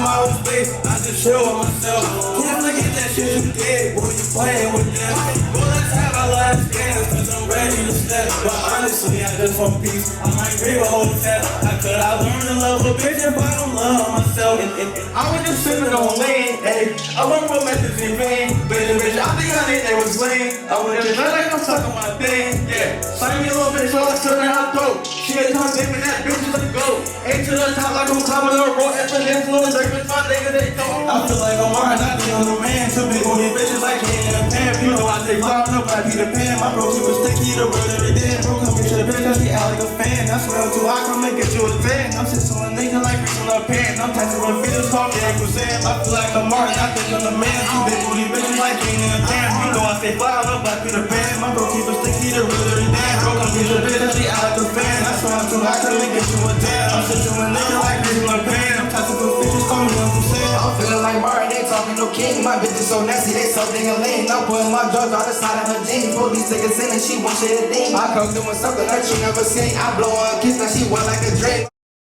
my own space, I just chill with myself. Can't look at that shit you did, boy, you playing with them. Well, let's have our last dance, cause I'm ready to step. But honestly, I just want peace, I might grab a whole step. How could I learn to love a bitch if I don't love myself? I was just sipping on lean, ayy. I won't put methods in vain. Bitch, I think they was lame. I was just like I'm stuck on my thing, yeah. Sign me a little bitch, so I stood in her throat. She had tongue dipping that bitch is a goat. Ain't to the top like I'm top of the road. If an influence, like bitch, my nigga, they don't. I feel like I'm hard, not the other man. Two big booty bitches like King and Pam. You know I take flying up like Peter Pan. My bro, he was sticky, the brother every day. Bro, come get your bitch, cause he out like a fan. I smell too hot, come and get you a fan. I'm sitting on a nigga like reaching up pan. I'm texting with videos, call me Uncle Sam. I feel like I'm hard, not the other man. Two big booty bitches like King and Pam. You know I stay flying up like Peter Pan. My bro, keep it sticky, the brother every day. Bro, come get your bitch, cause he out like a fan. I smell too hot, come and get you a tan. I'm sitting on a nigga like reaching up pan. I'm texting with videos, call me Uncle Sam. I'm feeling like Mari, they talking no king. My bitch is so nasty, they so dang lean. I'm putting my drugs on the side of her jeans. Police niggas in and she wants shit a thing. I come doing something that you never seen. I blow her a kiss, now she wet like a drink.